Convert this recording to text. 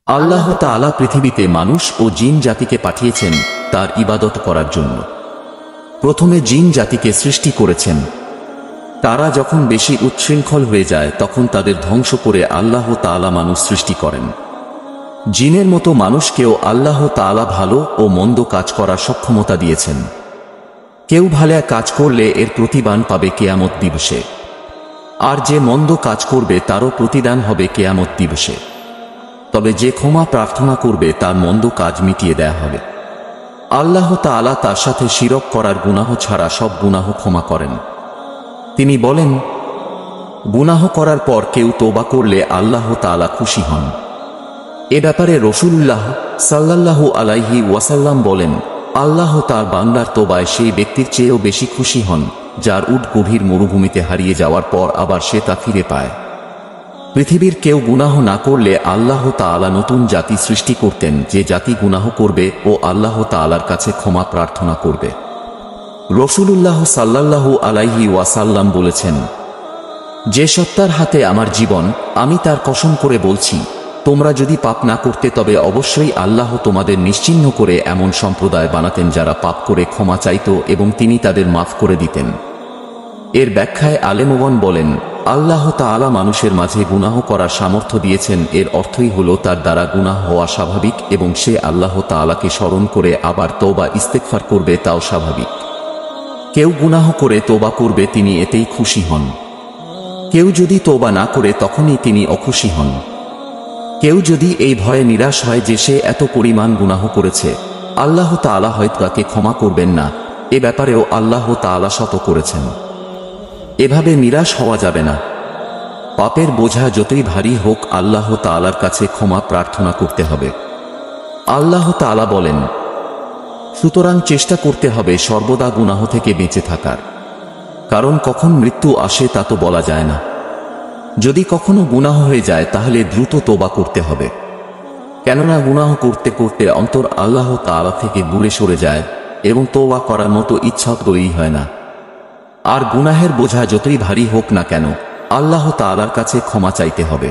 আল্লাহ তাআলা পৃথিবীতে মানুষ ও জিন জাতিকে পাঠিয়েছেন তার ইবাদত করার জন্য। প্রথমে জিন জাতিকে সৃষ্টি করেছেন। তারা যখন বেশি উচ্ছৃঙ্খল হয়ে যায় তখন তাদের ধ্বংস করে আল্লাহ তাআলা মানুষ সৃষ্টি করেন। জিনের মতো মানুষকেও আল্লাহ তাআলা ভালো ও মন্দ কাজ করার সক্ষমতা দিয়েছেন। কেউ ভালো কাজ করলে এর প্রতিদান পাবে কিয়ামত দিবসে, আর যে মন্দ কাজ করবে তারও প্রতিদান হবে কিয়ামত দিবসে। তবে যে ক্ষমা প্রার্থনা করবে তার মন্দ কাজ মিটিয়ে দেয়া হবে। আল্লাহ তাআলা তার সাথে শিরক করার গুনাহ ছাড়া সব গুনাহ ক্ষমা করেন। তিনি বলেন, গুনাহ করার পর কেউ তওবা করলে আল্লাহ তাআলা খুশি হন। এ ব্যাপারে রাসূলুল্লাহ সাল্লাল্লাহু আলাইহি ওয়াসাল্লাম বলেন, আল্লাহ তার বান্দার তওবায় সেই ব্যক্তির চেয়েও বেশি খুশি হন যার উট গভীর মরুভূমিতে হারিয়ে যাওয়ার পর আবার সে তা ফিরে পায়। পৃথিবীর কেউ গুনাহ না করলে আল্লাহ তাআলা নতুন জাতি সৃষ্টি করতেন, যে জাতি গুনাহ করবে ও আল্লাহ তাআলার কাছে ক্ষমা প্রার্থনা করবে। রাসূলুল্লাহ সাল্লাল্লাহু আলাইহি ওয়াসাল্লাম বলেছেন, যে সত্তার হাতে আমার জীবন, আমি তার কসম করে বলছি, তোমরা যদি পাপ না করতে তবে অবশ্যই আল্লাহ তোমাদের নিশ্চিহ্ন করে এমন সম্প্রদায় বানাতেন যারা পাপ করে ক্ষমা চাইত এবং তিনি তাদের মাফ করে দিতেন। এর ব্যাখ্যায় আলেমগণ বলেন, আল্লাহ তাআলা মানুষের মাঝে গুনাহ করার সামর্থ্য দিয়েছেন। এর অর্থই হলো তার দ্বারা গুনাহ হওয়া স্বাভাবিক এবং সে আল্লাহ তাআলাকে স্মরণ করে আবার তওবা ইস্তেগফার করবে, তাও স্বাভাবিক। কেউ গুনাহ করে তওবা করবে, তিনি এতেই খুশি হন। কেউ যদি তওবা না করে তখনই তিনি অখুশি হন। কেউ যদি এই ভয়ে নিরাশ হয় যে সে এত পরিমাণ গুনাহ করেছে, আল্লাহ তাআলা হয়তো তাকে ক্ষমা করবেন না, এ ব্যাপারেও আল্লাহ তাআলা সতর্ক করেছেন। এভাবে নিরাশ হওয়া যাবে না। পাপের বোঝা যতই ভারী হোক আল্লাহ তাআলার কাছে ক্ষমা প্রার্থনা করতে হবে। আল্লাহ তাআলা বলেন, সুতরাং চেষ্টা করতে হবে সর্বদা গুনাহ থেকে বেঁচে থাকার, কারণ কখন মৃত্যু আসে তা তো বলা যায় না। যদি কখনো গুনাহ হয়ে যায় তাহলে দ্রুত তওবা করতে হবে, কেননা গুনাহ করতে করতে অন্তর আল্লাহ তাআলা থেকে দূরে সরে যায় এবং তওবা করার মতো ইচ্ছা তৈরি হয় না। আর গুনাহের বোঝা যতই ভারী হোক না কেন আল্লাহ তাআলার কাছে ক্ষমা চাইতে হবে।